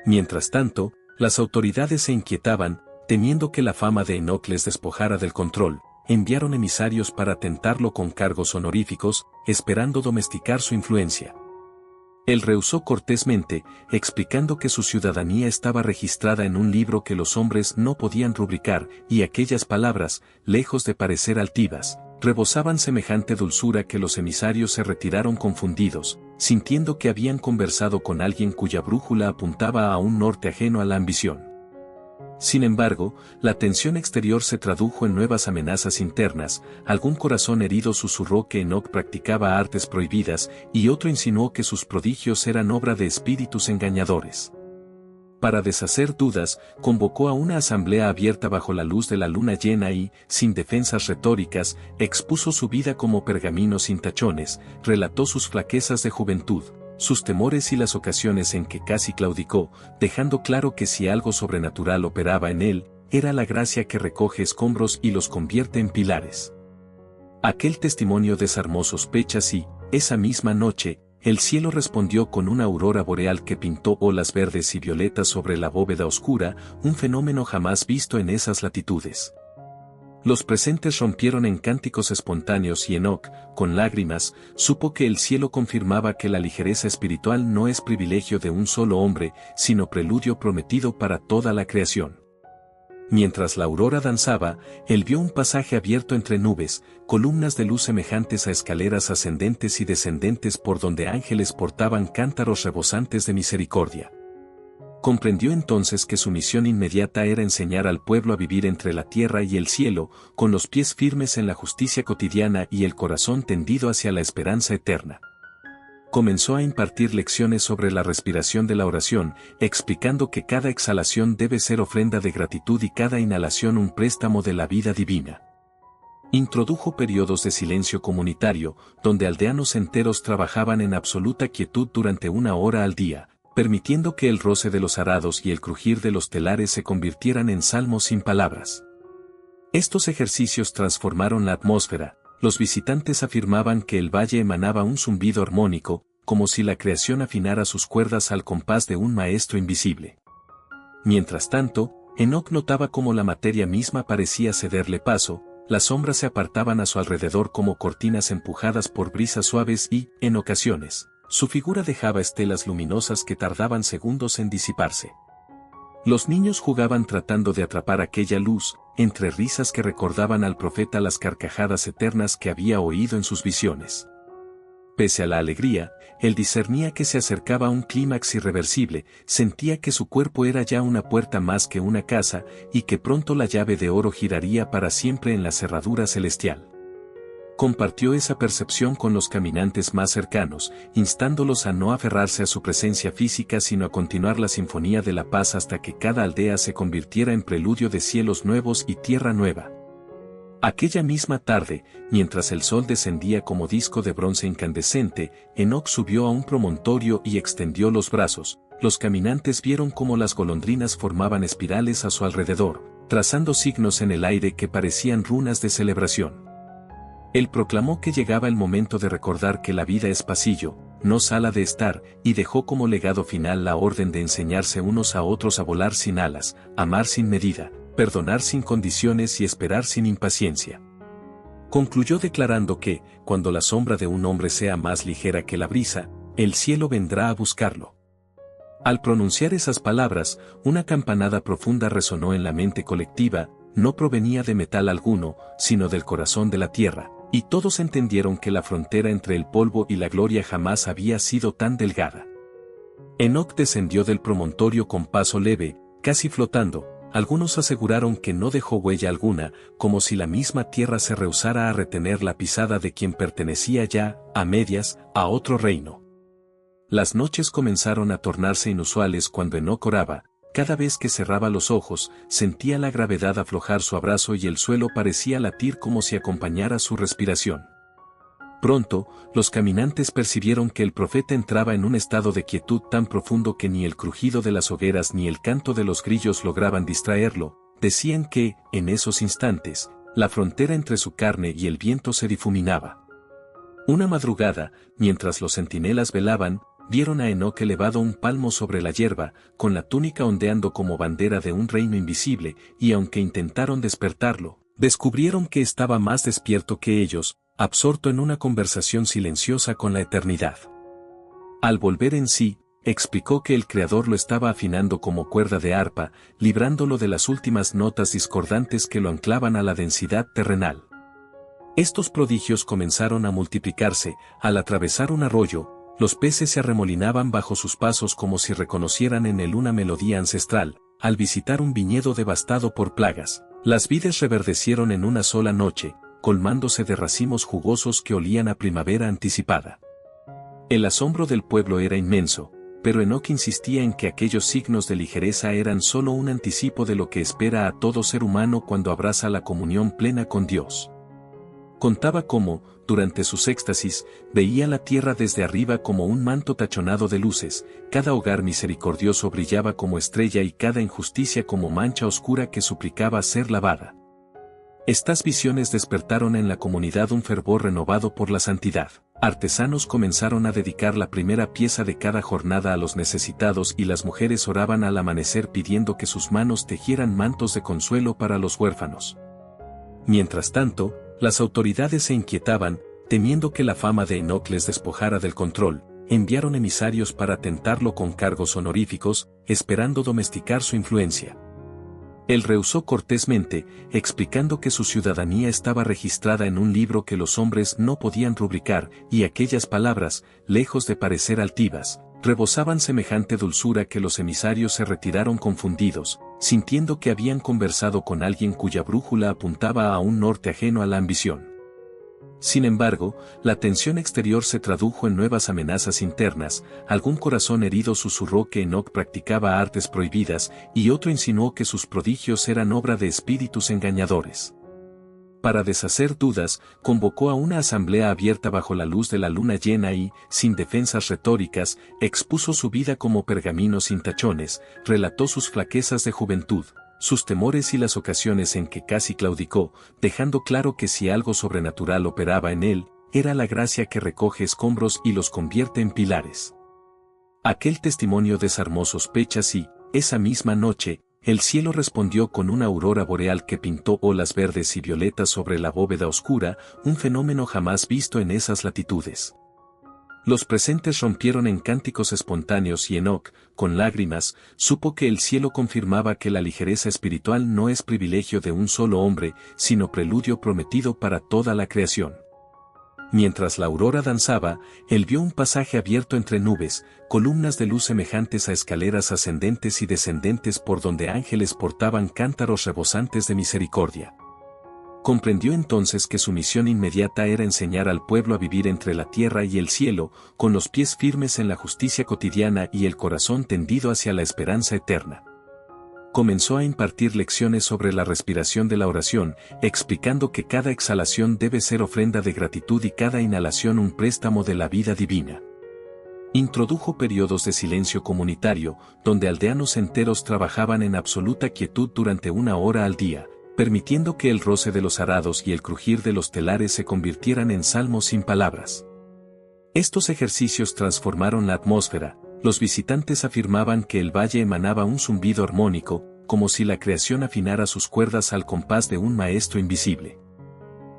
Mientras tanto, las autoridades se inquietaban, temiendo que la fama de Enoc les despojara del control, enviaron emisarios para tentarlo con cargos honoríficos, esperando domesticar su influencia. Él rehusó cortésmente, explicando que su ciudadanía estaba registrada en un libro que los hombres no podían rubricar, y aquellas palabras, lejos de parecer altivas, rebosaban semejante dulzura que los emisarios se retiraron confundidos, sintiendo que habían conversado con alguien cuya brújula apuntaba a un norte ajeno a la ambición. Sin embargo, la tensión exterior se tradujo en nuevas amenazas internas, algún corazón herido susurró que Enoc practicaba artes prohibidas, y otro insinuó que sus prodigios eran obra de espíritus engañadores. Para deshacer dudas, convocó a una asamblea abierta bajo la luz de la luna llena y, sin defensas retóricas, expuso su vida como pergamino sin tachones, relató sus flaquezas de juventud, sus temores y las ocasiones en que casi claudicó, dejando claro que si algo sobrenatural operaba en él, era la gracia que recoge escombros y los convierte en pilares. Aquel testimonio desarmó sospechas y, esa misma noche, el cielo respondió con una aurora boreal que pintó olas verdes y violetas sobre la bóveda oscura, un fenómeno jamás visto en esas latitudes. Los presentes rompieron en cánticos espontáneos y Enoc, con lágrimas, supo que el cielo confirmaba que la ligereza espiritual no es privilegio de un solo hombre, sino preludio prometido para toda la creación. Mientras la aurora danzaba, él vio un pasaje abierto entre nubes, columnas de luz semejantes a escaleras ascendentes y descendentes por donde ángeles portaban cántaros rebosantes de misericordia. Comprendió entonces que su misión inmediata era enseñar al pueblo a vivir entre la tierra y el cielo, con los pies firmes en la justicia cotidiana y el corazón tendido hacia la esperanza eterna. Comenzó a impartir lecciones sobre la respiración de la oración, explicando que cada exhalación debe ser ofrenda de gratitud y cada inhalación un préstamo de la vida divina. Introdujo periodos de silencio comunitario, donde aldeanos enteros trabajaban en absoluta quietud durante 1 hora al día, permitiendo que el roce de los arados y el crujir de los telares se convirtieran en salmos sin palabras. Estos ejercicios transformaron la atmósfera, los visitantes afirmaban que el valle emanaba un zumbido armónico, como si la creación afinara sus cuerdas al compás de un maestro invisible. Mientras tanto, Enoc notaba cómo la materia misma parecía cederle paso, las sombras se apartaban a su alrededor como cortinas empujadas por brisas suaves y, en ocasiones, su figura dejaba estelas luminosas que tardaban segundos en disiparse. Los niños jugaban tratando de atrapar aquella luz, entre risas que recordaban al profeta las carcajadas eternas que había oído en sus visiones. Pese a la alegría, él discernía que se acercaba a un clímax irreversible, sentía que su cuerpo era ya una puerta más que una casa, y que pronto la llave de oro giraría para siempre en la cerradura celestial. Compartió esa percepción con los caminantes más cercanos, instándolos a no aferrarse a su presencia física sino a continuar la sinfonía de la paz hasta que cada aldea se convirtiera en preludio de cielos nuevos y tierra nueva. Aquella misma tarde, mientras el sol descendía como disco de bronce incandescente, Enoc subió a un promontorio y extendió los brazos. Los caminantes vieron cómo las golondrinas formaban espirales a su alrededor, trazando signos en el aire que parecían runas de celebración. Él proclamó que llegaba el momento de recordar que la vida es pasillo, no sala de estar, y dejó como legado final la orden de enseñarse unos a otros a volar sin alas, amar sin medida, perdonar sin condiciones y esperar sin impaciencia. Concluyó declarando que, cuando la sombra de un hombre sea más ligera que la brisa, el cielo vendrá a buscarlo. Al pronunciar esas palabras, una campanada profunda resonó en la mente colectiva, no provenía de metal alguno, sino del corazón de la tierra, y todos entendieron que la frontera entre el polvo y la gloria jamás había sido tan delgada. Enoc descendió del promontorio con paso leve, casi flotando. Algunos aseguraron que no dejó huella alguna, como si la misma tierra se rehusara a retener la pisada de quien pertenecía ya, a medias, a otro reino. Las noches comenzaron a tornarse inusuales cuando Enoc oraba. Cada vez que cerraba los ojos, sentía la gravedad aflojar su abrazo y el suelo parecía latir como si acompañara su respiración. Pronto, los caminantes percibieron que el profeta entraba en un estado de quietud tan profundo que ni el crujido de las hogueras ni el canto de los grillos lograban distraerlo. Decían que, en esos instantes, la frontera entre su carne y el viento se difuminaba. Una madrugada, mientras los centinelas velaban, vieron a Enoc elevado un palmo sobre la hierba, con la túnica ondeando como bandera de un reino invisible, y aunque intentaron despertarlo, descubrieron que estaba más despierto que ellos, absorto en una conversación silenciosa con la eternidad. Al volver en sí, explicó que el Creador lo estaba afinando como cuerda de arpa, librándolo de las últimas notas discordantes que lo anclaban a la densidad terrenal. Estos prodigios comenzaron a multiplicarse. Al atravesar un arroyo, los peces se arremolinaban bajo sus pasos como si reconocieran en él una melodía ancestral. Al visitar un viñedo devastado por plagas, las vides reverdecieron en una sola noche, colmándose de racimos jugosos que olían a primavera anticipada. El asombro del pueblo era inmenso, pero Enoc insistía en que aquellos signos de ligereza eran solo un anticipo de lo que espera a todo ser humano cuando abraza la comunión plena con Dios. Contaba cómo, durante sus éxtasis, veía la tierra desde arriba como un manto tachonado de luces, cada hogar misericordioso brillaba como estrella y cada injusticia como mancha oscura que suplicaba ser lavada. Estas visiones despertaron en la comunidad un fervor renovado por la santidad. Artesanos comenzaron a dedicar la primera pieza de cada jornada a los necesitados y las mujeres oraban al amanecer pidiendo que sus manos tejieran mantos de consuelo para los huérfanos. Mientras tanto, las autoridades se inquietaban, temiendo que la fama de Enoc les despojara del control, enviaron emisarios para tentarlo con cargos honoríficos, esperando domesticar su influencia. Él rehusó cortésmente, explicando que su ciudadanía estaba registrada en un libro que los hombres no podían rubricar, y aquellas palabras, lejos de parecer altivas, rebosaban semejante dulzura que los emisarios se retiraron confundidos, sintiendo que habían conversado con alguien cuya brújula apuntaba a un norte ajeno a la ambición. Sin embargo, la tensión exterior se tradujo en nuevas amenazas internas. Algún corazón herido susurró que Enoc practicaba artes prohibidas, y otro insinuó que sus prodigios eran obra de espíritus engañadores. Para deshacer dudas, convocó a una asamblea abierta bajo la luz de la luna llena y, sin defensas retóricas, expuso su vida como pergamino sin tachones, relató sus flaquezas de juventud, sus temores y las ocasiones en que casi claudicó, dejando claro que si algo sobrenatural operaba en él, era la gracia que recoge escombros y los convierte en pilares. Aquel testimonio desarmó sospechas y, esa misma noche, el cielo respondió con una aurora boreal que pintó olas verdes y violetas sobre la bóveda oscura, un fenómeno jamás visto en esas latitudes. Los presentes rompieron en cánticos espontáneos y Enoc, con lágrimas, supo que el cielo confirmaba que la ligereza espiritual no es privilegio de un solo hombre, sino preludio prometido para toda la creación. Mientras la aurora danzaba, él vio un pasaje abierto entre nubes, columnas de luz semejantes a escaleras ascendentes y descendentes por donde ángeles portaban cántaros rebosantes de misericordia. Comprendió entonces que su misión inmediata era enseñar al pueblo a vivir entre la tierra y el cielo, con los pies firmes en la justicia cotidiana y el corazón tendido hacia la esperanza eterna. Comenzó a impartir lecciones sobre la respiración de la oración, explicando que cada exhalación debe ser ofrenda de gratitud y cada inhalación un préstamo de la vida divina. Introdujo periodos de silencio comunitario, donde aldeanos enteros trabajaban en absoluta quietud durante 1 hora al día, permitiendo que el roce de los arados y el crujir de los telares se convirtieran en salmos sin palabras. Estos ejercicios transformaron la atmósfera. Los visitantes afirmaban que el valle emanaba un zumbido armónico, como si la creación afinara sus cuerdas al compás de un maestro invisible.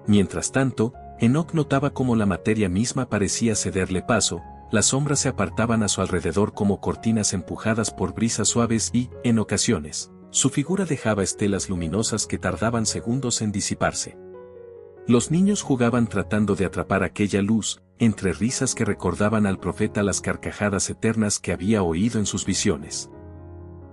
Mientras tanto, Enoc notaba cómo la materia misma parecía cederle paso, las sombras se apartaban a su alrededor como cortinas empujadas por brisas suaves y, en ocasiones, su figura dejaba estelas luminosas que tardaban segundos en disiparse. Los niños jugaban tratando de atrapar aquella luz, entre risas que recordaban al profeta las carcajadas eternas que había oído en sus visiones.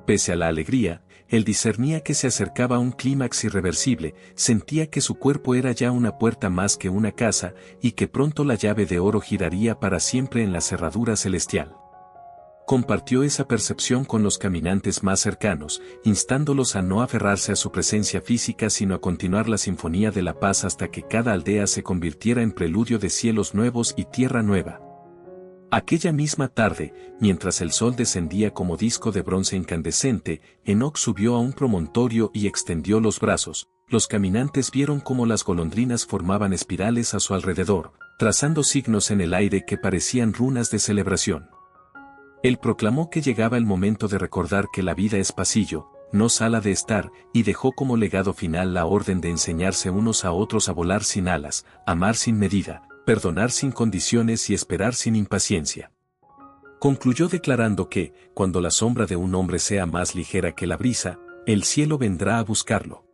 Pese a la alegría, él discernía que se acercaba a un clímax irreversible, sentía que su cuerpo era ya una puerta más que una casa, y que pronto la llave de oro giraría para siempre en la cerradura celestial. Compartió esa percepción con los caminantes más cercanos, instándolos a no aferrarse a su presencia física sino a continuar la sinfonía de la paz hasta que cada aldea se convirtiera en preludio de cielos nuevos y tierra nueva. Aquella misma tarde, mientras el sol descendía como disco de bronce incandescente, Enoc subió a un promontorio y extendió los brazos. Los caminantes vieron cómo las golondrinas formaban espirales a su alrededor, trazando signos en el aire que parecían runas de celebración. Él proclamó que llegaba el momento de recordar que la vida es pasillo, no sala de estar, y dejó como legado final la orden de enseñarse unos a otros a volar sin alas, amar sin medida, perdonar sin condiciones y esperar sin impaciencia. Concluyó declarando que, cuando la sombra de un hombre sea más ligera que la brisa, el cielo vendrá a buscarlo.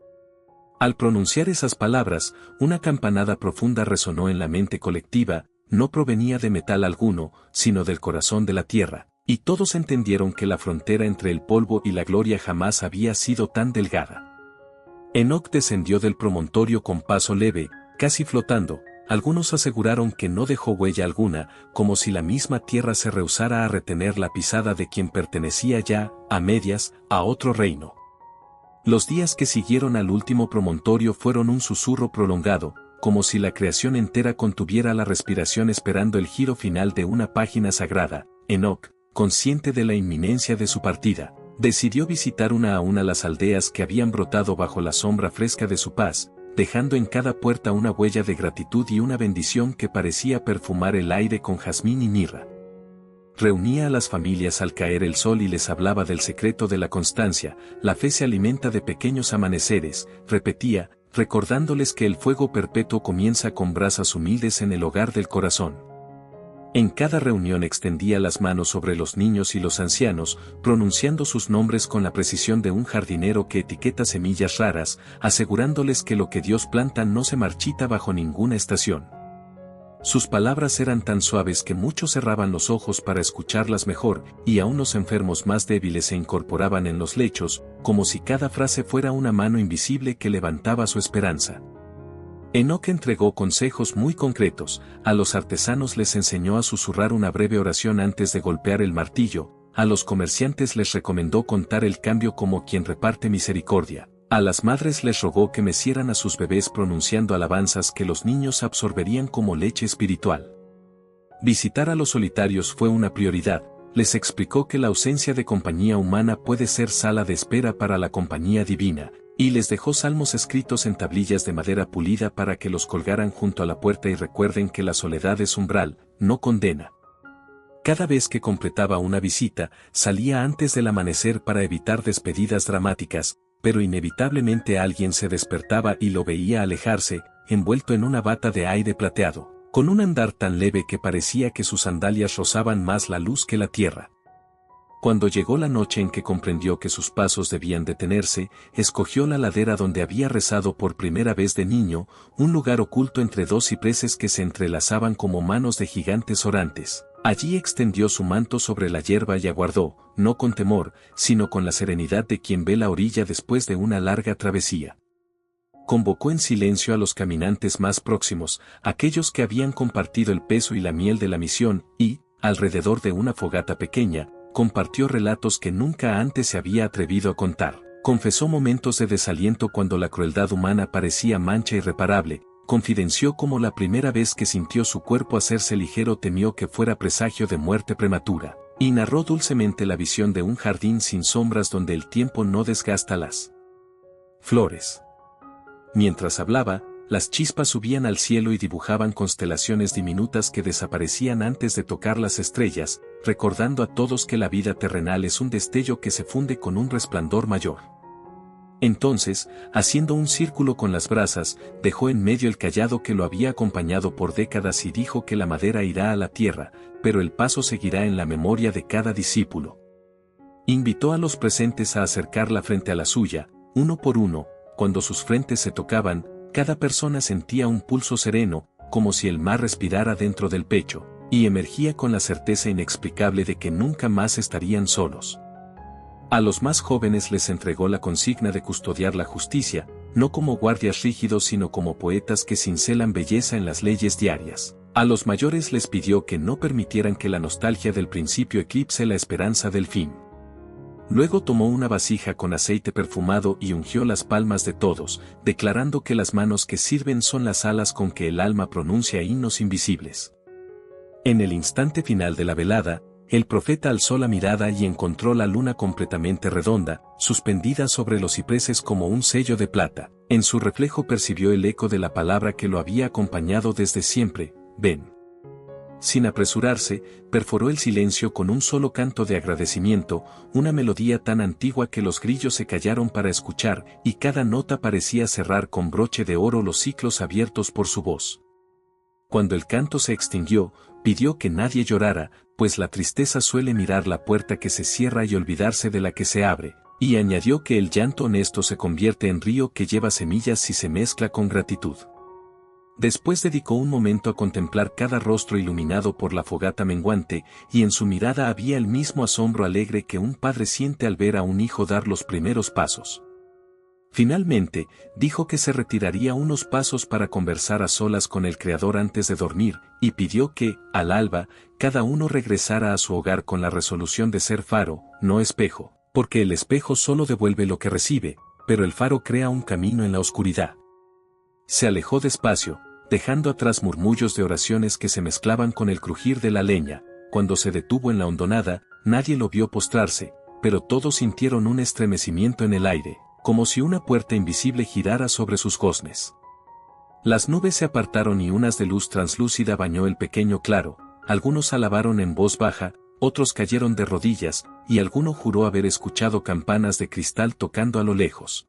Al pronunciar esas palabras, una campanada profunda resonó en la mente colectiva, no provenía de metal alguno, sino del corazón de la tierra, y todos entendieron que la frontera entre el polvo y la gloria jamás había sido tan delgada. Enoc descendió del promontorio con paso leve, casi flotando. Algunos aseguraron que no dejó huella alguna, como si la misma tierra se rehusara a retener la pisada de quien pertenecía ya, a medias, a otro reino. Los días que siguieron al último promontorio fueron un susurro prolongado, como si la creación entera contuviera la respiración esperando el giro final de una página sagrada. Enoc, consciente de la inminencia de su partida, decidió visitar una a una las aldeas que habían brotado bajo la sombra fresca de su paz, dejando en cada puerta una huella de gratitud y una bendición que parecía perfumar el aire con jazmín y mirra. Reunía a las familias al caer el sol y les hablaba del secreto de la constancia. La fe se alimenta de pequeños amaneceres, repetía, recordándoles que el fuego perpetuo comienza con brasas humildes en el hogar del corazón. En cada reunión extendía las manos sobre los niños y los ancianos, pronunciando sus nombres con la precisión de un jardinero que etiqueta semillas raras, asegurándoles que lo que Dios planta no se marchita bajo ninguna estación. Sus palabras eran tan suaves que muchos cerraban los ojos para escucharlas mejor, y aún los enfermos más débiles se incorporaban en los lechos, como si cada frase fuera una mano invisible que levantaba su esperanza. Enoc entregó consejos muy concretos. A los artesanos les enseñó a susurrar una breve oración antes de golpear el martillo, a los comerciantes les recomendó contar el cambio como quien reparte misericordia, a las madres les rogó que mecieran a sus bebés pronunciando alabanzas que los niños absorberían como leche espiritual. Visitar a los solitarios fue una prioridad. Les explicó que la ausencia de compañía humana puede ser sala de espera para la compañía divina, y les dejó salmos escritos en tablillas de madera pulida para que los colgaran junto a la puerta y recuerden que la soledad es umbral, no condena. Cada vez que completaba una visita, salía antes del amanecer para evitar despedidas dramáticas, pero inevitablemente alguien se despertaba y lo veía alejarse, envuelto en una bata de aire plateado, con un andar tan leve que parecía que sus sandalias rozaban más la luz que la tierra. Cuando llegó la noche en que comprendió que sus pasos debían detenerse, escogió la ladera donde había rezado por primera vez de niño, un lugar oculto entre dos cipreses que se entrelazaban como manos de gigantes orantes. Allí extendió su manto sobre la hierba y aguardó, no con temor, sino con la serenidad de quien ve la orilla después de una larga travesía. Convocó en silencio a los caminantes más próximos, aquellos que habían compartido el peso y la miel de la misión, y, alrededor de una fogata pequeña, compartió relatos que nunca antes se había atrevido a contar. Confesó momentos de desaliento cuando la crueldad humana parecía mancha irreparable, confidenció cómo la primera vez que sintió su cuerpo hacerse ligero temió que fuera presagio de muerte prematura, y narró dulcemente la visión de un jardín sin sombras donde el tiempo no desgasta las flores. Mientras hablaba, las chispas subían al cielo y dibujaban constelaciones diminutas que desaparecían antes de tocar las estrellas, recordando a todos que la vida terrenal es un destello que se funde con un resplandor mayor. Entonces, haciendo un círculo con las brasas, dejó en medio el cayado que lo había acompañado por décadas y dijo que la madera irá a la tierra, pero el paso seguirá en la memoria de cada discípulo. Invitó a los presentes a acercarla frente a la suya, uno por uno. Cuando sus frentes se tocaban, cada persona sentía un pulso sereno, como si el mar respirara dentro del pecho, y emergía con la certeza inexplicable de que nunca más estarían solos. A los más jóvenes les entregó la consigna de custodiar la justicia, no como guardias rígidos sino como poetas que cincelan belleza en las leyes diarias. A los mayores les pidió que no permitieran que la nostalgia del principio eclipse la esperanza del fin. Luego tomó una vasija con aceite perfumado y ungió las palmas de todos, declarando que las manos que sirven son las alas con que el alma pronuncia himnos invisibles. En el instante final de la velada, el profeta alzó la mirada y encontró la luna completamente redonda, suspendida sobre los cipreses como un sello de plata. En su reflejo percibió el eco de la palabra que lo había acompañado desde siempre: ven. Sin apresurarse, perforó el silencio con un solo canto de agradecimiento, una melodía tan antigua que los grillos se callaron para escuchar, y cada nota parecía cerrar con broche de oro los ciclos abiertos por su voz. Cuando el canto se extinguió, pidió que nadie llorara, pues la tristeza suele mirar la puerta que se cierra y olvidarse de la que se abre, y añadió que el llanto honesto se convierte en río que lleva semillas si se mezcla con gratitud. Después dedicó un momento a contemplar cada rostro iluminado por la fogata menguante, y en su mirada había el mismo asombro alegre que un padre siente al ver a un hijo dar los primeros pasos. Finalmente, dijo que se retiraría unos pasos para conversar a solas con el Creador antes de dormir, y pidió que, al alba, cada uno regresara a su hogar con la resolución de ser faro, no espejo, porque el espejo solo devuelve lo que recibe, pero el faro crea un camino en la oscuridad. Se alejó despacio, dejando atrás murmullos de oraciones que se mezclaban con el crujir de la leña. Cuando se detuvo en la hondonada, nadie lo vio postrarse, pero todos sintieron un estremecimiento en el aire, como si una puerta invisible girara sobre sus goznes. Las nubes se apartaron y unas de luz translúcida bañó el pequeño claro, algunos alabaron en voz baja, otros cayeron de rodillas, y alguno juró haber escuchado campanas de cristal tocando a lo lejos.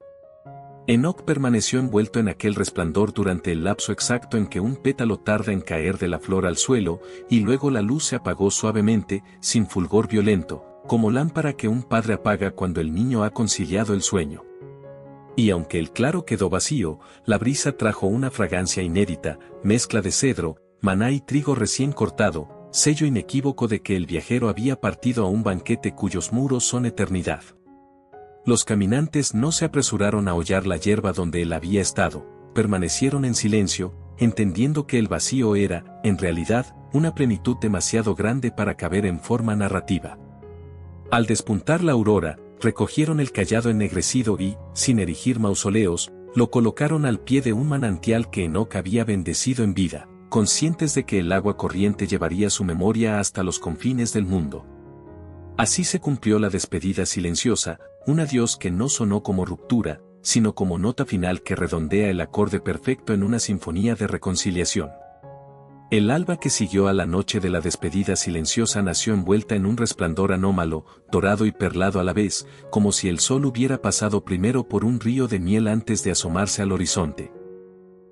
Enoc permaneció envuelto en aquel resplandor durante el lapso exacto en que un pétalo tarda en caer de la flor al suelo, y luego la luz se apagó suavemente, sin fulgor violento, como lámpara que un padre apaga cuando el niño ha conciliado el sueño. Y aunque el claro quedó vacío, la brisa trajo una fragancia inédita, mezcla de cedro, maná y trigo recién cortado, sello inequívoco de que el viajero había partido a un banquete cuyos muros son eternidad. Los caminantes no se apresuraron a hollar la hierba donde él había estado, permanecieron en silencio, entendiendo que el vacío era, en realidad, una plenitud demasiado grande para caber en forma narrativa. Al despuntar la aurora, recogieron el cayado ennegrecido y, sin erigir mausoleos, lo colocaron al pie de un manantial que Enoc había bendecido en vida, conscientes de que el agua corriente llevaría su memoria hasta los confines del mundo. Así se cumplió la despedida silenciosa, un adiós que no sonó como ruptura, sino como nota final que redondea el acorde perfecto en una sinfonía de reconciliación. El alba que siguió a la noche de la despedida silenciosa nació envuelta en un resplandor anómalo, dorado y perlado a la vez, como si el sol hubiera pasado primero por un río de miel antes de asomarse al horizonte.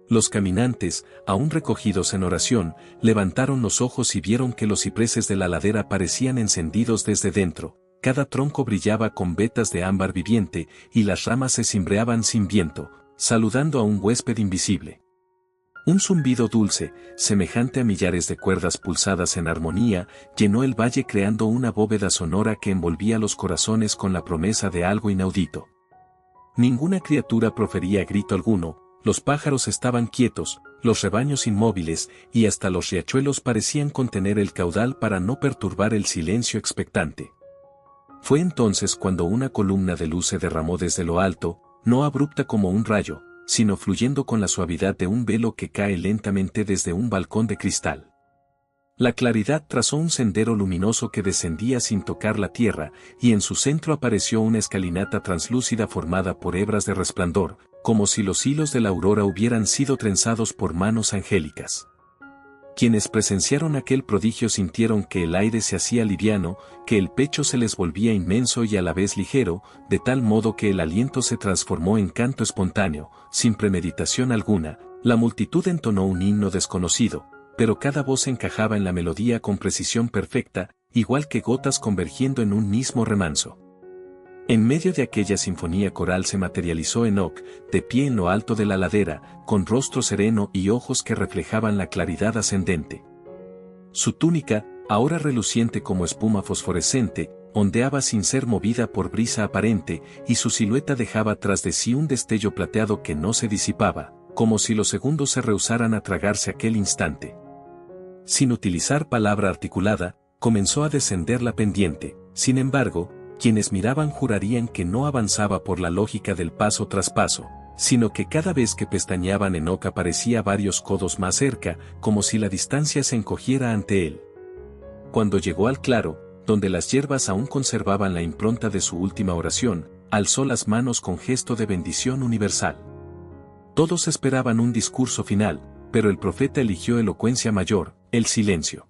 Los caminantes, aún recogidos en oración, levantaron los ojos y vieron que los cipreses de la ladera parecían encendidos desde dentro, cada tronco brillaba con vetas de ámbar viviente, y las ramas se cimbreaban sin viento, saludando a un huésped invisible. Un zumbido dulce, semejante a millares de cuerdas pulsadas en armonía, llenó el valle creando una bóveda sonora que envolvía los corazones con la promesa de algo inaudito. Ninguna criatura profería grito alguno, los pájaros estaban quietos, los rebaños inmóviles, y hasta los riachuelos parecían contener el caudal para no perturbar el silencio expectante. Fue entonces cuando una columna de luz se derramó desde lo alto, no abrupta como un rayo, sino fluyendo con la suavidad de un velo que cae lentamente desde un balcón de cristal. La claridad trazó un sendero luminoso que descendía sin tocar la tierra, y en su centro apareció una escalinata translúcida formada por hebras de resplandor, como si los hilos de la aurora hubieran sido trenzados por manos angélicas. Quienes presenciaron aquel prodigio sintieron que el aire se hacía liviano, que el pecho se les volvía inmenso y a la vez ligero, de tal modo que el aliento se transformó en canto espontáneo, sin premeditación alguna. La multitud entonó un himno desconocido, pero cada voz encajaba en la melodía con precisión perfecta, igual que gotas convergiendo en un mismo remanso. En medio de aquella sinfonía coral se materializó Enoc, de pie en lo alto de la ladera, con rostro sereno y ojos que reflejaban la claridad ascendente. Su túnica, ahora reluciente como espuma fosforescente, ondeaba sin ser movida por brisa aparente, y su silueta dejaba tras de sí un destello plateado que no se disipaba, como si los segundos se rehusaran a tragarse aquel instante. Sin utilizar palabra articulada, comenzó a descender la pendiente. Sin embargo, quienes miraban jurarían que no avanzaba por la lógica del paso tras paso, sino que cada vez que pestañeaban Enoc aparecía varios codos más cerca, como si la distancia se encogiera ante él. Cuando llegó al claro, donde las hierbas aún conservaban la impronta de su última oración, alzó las manos con gesto de bendición universal. Todos esperaban un discurso final, pero el profeta eligió elocuencia mayor, el silencio.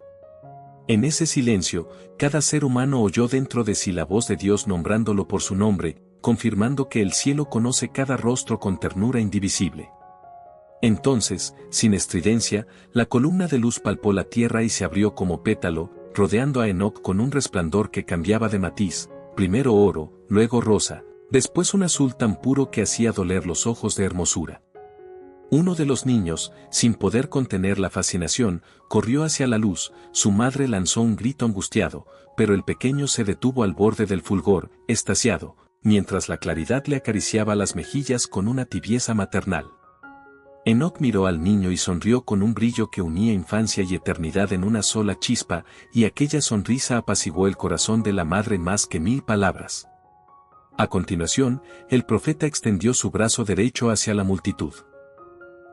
En ese silencio, cada ser humano oyó dentro de sí la voz de Dios nombrándolo por su nombre, confirmando que el cielo conoce cada rostro con ternura indivisible. Entonces, sin estridencia, la columna de luz palpó la tierra y se abrió como pétalo, rodeando a Enoc con un resplandor que cambiaba de matiz, primero oro, luego rosa, después un azul tan puro que hacía doler los ojos de hermosura. Uno de los niños, sin poder contener la fascinación, corrió hacia la luz, su madre lanzó un grito angustiado, pero el pequeño se detuvo al borde del fulgor, extasiado, mientras la claridad le acariciaba las mejillas con una tibieza maternal. Enoc miró al niño y sonrió con un brillo que unía infancia y eternidad en una sola chispa, y aquella sonrisa apaciguó el corazón de la madre más que 1000 palabras. A continuación, el profeta extendió su brazo derecho hacia la multitud.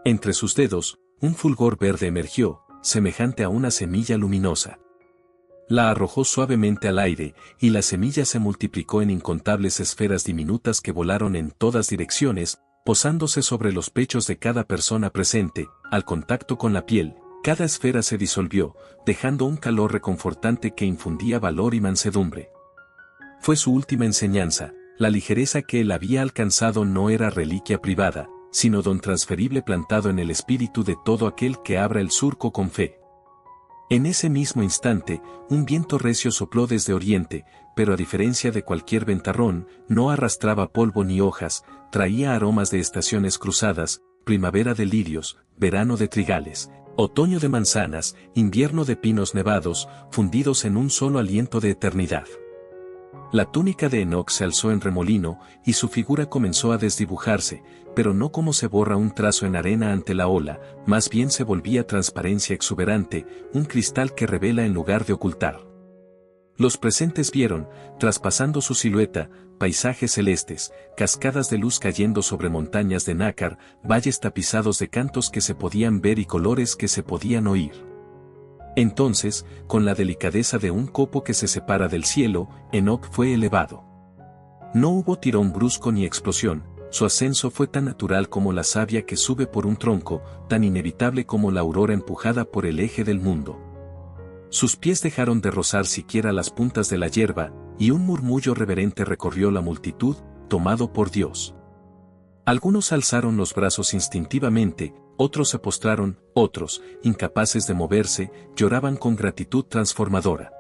Entre sus dedos, un fulgor verde emergió, semejante a una semilla luminosa. La arrojó suavemente al aire, y la semilla se multiplicó en incontables esferas diminutas que volaron en todas direcciones, posándose sobre los pechos de cada persona presente. Al contacto con la piel, cada esfera se disolvió, dejando un calor reconfortante que infundía valor y mansedumbre. Fue su última enseñanza: la ligereza que él había alcanzado no era reliquia privada, sino don transferible plantado en el espíritu de todo aquel que abra el surco con fe. En ese mismo instante, un viento recio sopló desde oriente, pero a diferencia de cualquier ventarrón, no arrastraba polvo ni hojas, traía aromas de estaciones cruzadas, primavera de lirios, verano de trigales, otoño de manzanas, invierno de pinos nevados, fundidos en un solo aliento de eternidad. La túnica de Enoc se alzó en remolino, y su figura comenzó a desdibujarse, pero no como se borra un trazo en arena ante la ola, más bien se volvía transparencia exuberante, un cristal que revela en lugar de ocultar. Los presentes vieron, traspasando su silueta, paisajes celestes, cascadas de luz cayendo sobre montañas de nácar, valles tapizados de cantos que se podían ver y colores que se podían oír. Entonces, con la delicadeza de un copo que se separa del cielo, Enoc fue elevado. No hubo tirón brusco ni explosión, su ascenso fue tan natural como la savia que sube por un tronco, tan inevitable como la aurora empujada por el eje del mundo. Sus pies dejaron de rozar siquiera las puntas de la hierba, y un murmullo reverente recorrió la multitud, tomado por Dios. Algunos alzaron los brazos instintivamente, otros se postraron, otros, incapaces de moverse, lloraban con gratitud transformadora.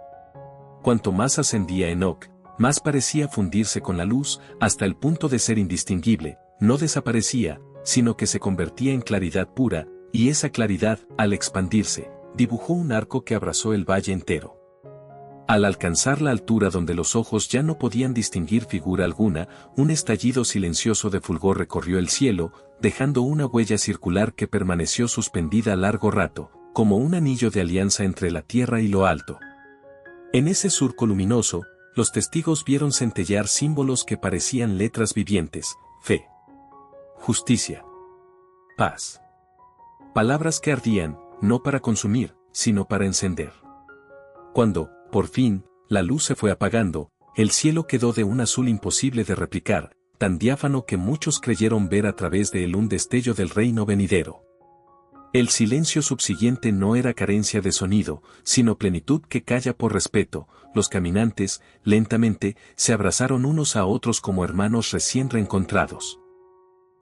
Cuanto más ascendía Enoc, más parecía fundirse con la luz, hasta el punto de ser indistinguible. No desaparecía, sino que se convertía en claridad pura, y esa claridad, al expandirse, dibujó un arco que abrazó el valle entero. Al alcanzar la altura donde los ojos ya no podían distinguir figura alguna, un estallido silencioso de fulgor recorrió el cielo, dejando una huella circular que permaneció suspendida largo rato, como un anillo de alianza entre la tierra y lo alto. En ese surco luminoso, los testigos vieron centellear símbolos que parecían letras vivientes: fe, justicia, paz. Palabras que ardían, no para consumir, sino para encender. Cuando, por fin, la luz se fue apagando, el cielo quedó de un azul imposible de replicar, tan diáfano que muchos creyeron ver a través de él un destello del reino venidero. El silencio subsiguiente no era carencia de sonido, sino plenitud que calla por respeto. Los caminantes, lentamente, se abrazaron unos a otros como hermanos recién reencontrados.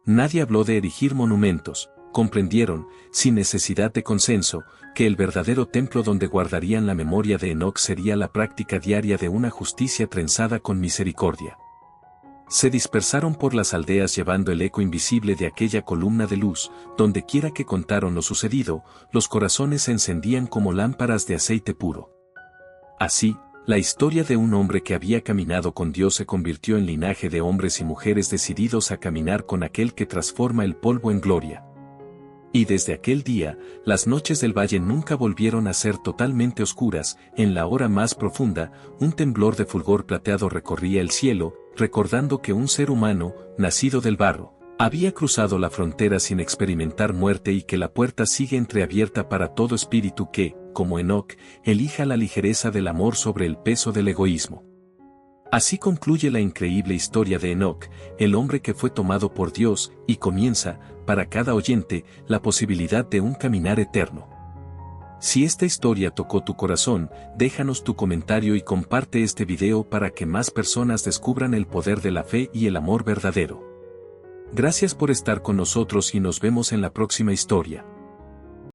Nadie habló de erigir monumentos. Comprendieron, sin necesidad de consenso, que el verdadero templo donde guardarían la memoria de Enoc sería la práctica diaria de una justicia trenzada con misericordia. Se dispersaron por las aldeas llevando el eco invisible de aquella columna de luz. Donde quiera que contaron lo sucedido, los corazones se encendían como lámparas de aceite puro. Así, la historia de un hombre que había caminado con Dios se convirtió en linaje de hombres y mujeres decididos a caminar con aquel que transforma el polvo en gloria. Y desde aquel día, las noches del valle nunca volvieron a ser totalmente oscuras. En la hora más profunda, un temblor de fulgor plateado recorría el cielo, recordando que un ser humano, nacido del barro, había cruzado la frontera sin experimentar muerte y que la puerta sigue entreabierta para todo espíritu que, como Enoc, elija la ligereza del amor sobre el peso del egoísmo. Así concluye la increíble historia de Enoc, el hombre que fue tomado por Dios, y comienza, para cada oyente, la posibilidad de un caminar eterno. Si esta historia tocó tu corazón, déjanos tu comentario y comparte este video para que más personas descubran el poder de la fe y el amor verdadero. Gracias por estar con nosotros y nos vemos en la próxima historia.